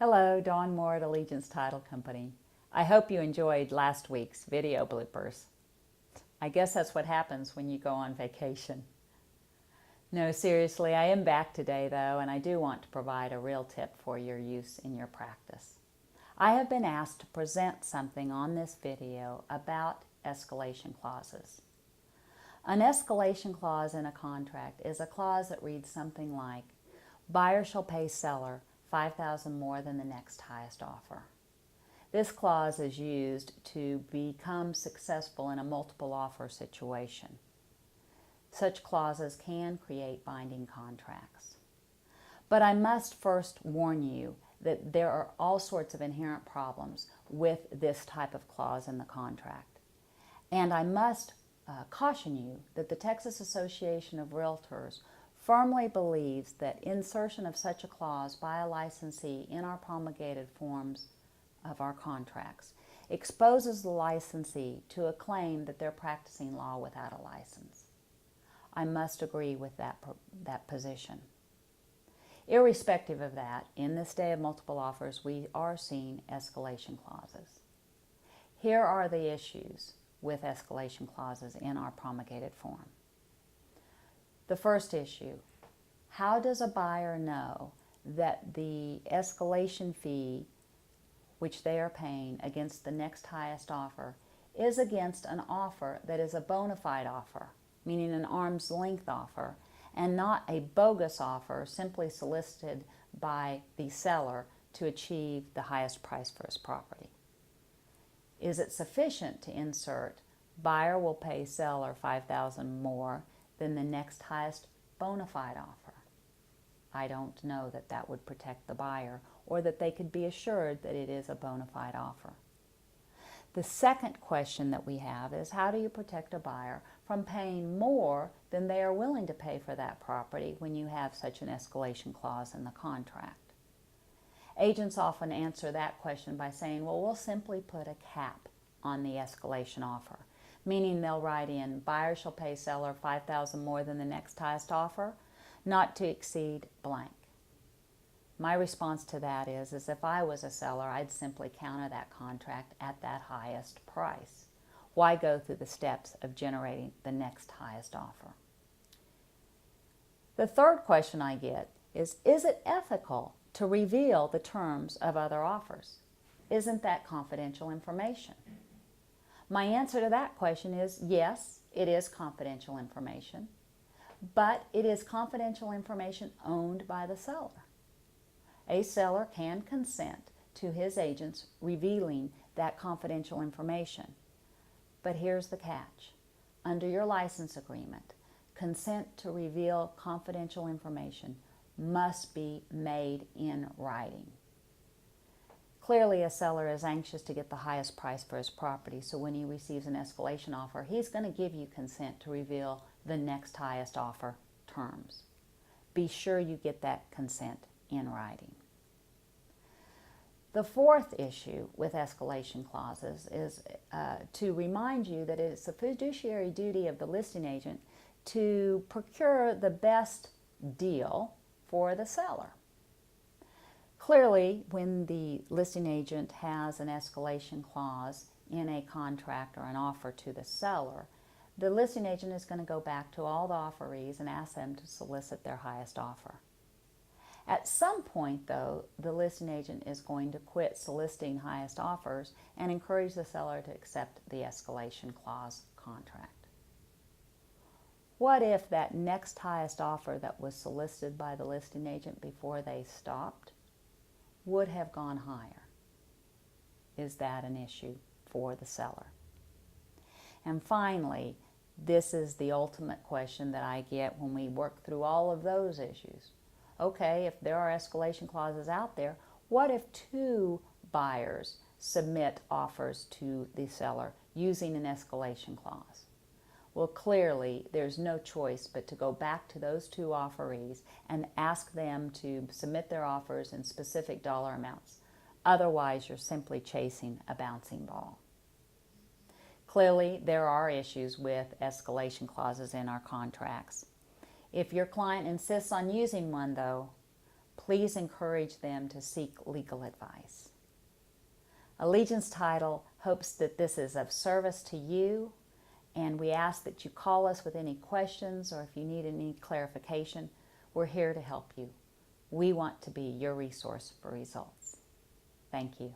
Hello, Dawn Moore at Allegiance Title Company. I hope you enjoyed last week's video bloopers. I guess that's what happens when you go on vacation. No, seriously, I am back today though, and I do want to provide a real tip for your use in your practice. I have been asked to present something on this video about escalation clauses. An escalation clause in a contract is a clause that reads something like, buyer shall pay seller $5,000 more than the next highest offer. This clause is used to become successful in a multiple offer situation. Such clauses can create binding contracts. But I must first warn you that there are all sorts of inherent problems with this type of clause in the contract. And I must caution you that the Texas Association of Realtors firmly believes that insertion of such a clause by a licensee in our promulgated forms of our contracts exposes the licensee to a claim that they're practicing law without a license. I must agree with that position. Irrespective of that, in this day of multiple offers, we are seeing escalation clauses. Here are the issues with escalation clauses in our promulgated form. The first issue, how does a buyer know that the escalation fee which they are paying against the next highest offer is against an offer that is a bona fide offer, meaning an arm's length offer, and not a bogus offer simply solicited by the seller to achieve the highest price for his property? Is it sufficient to insert buyer will pay seller $5,000 more than the next highest bona fide offer? I don't know that that would protect the buyer or that they could be assured that it is a bona fide offer. The second question that we have is, how do you protect a buyer from paying more than they are willing to pay for that property when you have such an escalation clause in the contract? Agents often answer that question by saying, well, we'll simply put a cap on the escalation offer, meaning they'll write in, buyer shall pay seller $5,000 more than the next highest offer, not to exceed blank. My response to that is if I was a seller, I'd simply counter that contract at that highest price. Why go through the steps of generating the next highest offer? The third question I get is it ethical to reveal the terms of other offers? Isn't that confidential information? My answer to that question is yes, it is confidential information, but it is confidential information owned by the seller. A seller can consent to his agents revealing that confidential information. But here's the catch. Under your license agreement, consent to reveal confidential information must be made in writing. Clearly, a seller is anxious to get the highest price for his property, so when he receives an escalation offer, he's going to give you consent to reveal the next highest offer terms. Be sure you get that consent in writing. The fourth issue with escalation clauses is to remind you that it's a fiduciary duty of the listing agent to procure the best deal for the seller. Clearly, when the listing agent has an escalation clause in a contract or an offer to the seller, the listing agent is going to go back to all the offerees and ask them to solicit their highest offer. At some point, though, the listing agent is going to quit soliciting highest offers and encourage the seller to accept the escalation clause contract. What if that next highest offer that was solicited by the listing agent before they stopped would have gone higher? Is that an issue for the seller? And finally, this is the ultimate question that I get when we work through all of those issues. Okay, if there are escalation clauses out there, what if two buyers submit offers to the seller using an escalation clause? Well, clearly, there's no choice but to go back to those two offerees and ask them to submit their offers in specific dollar amounts. Otherwise, you're simply chasing a bouncing ball. Clearly, there are issues with escalation clauses in our contracts. If your client insists on using one, though, please encourage them to seek legal advice. Allegiance Title hopes that this is of service to you, and we ask that you call us with any questions or if you need any clarification. We're here to help you. We want to be your resource for results. Thank you.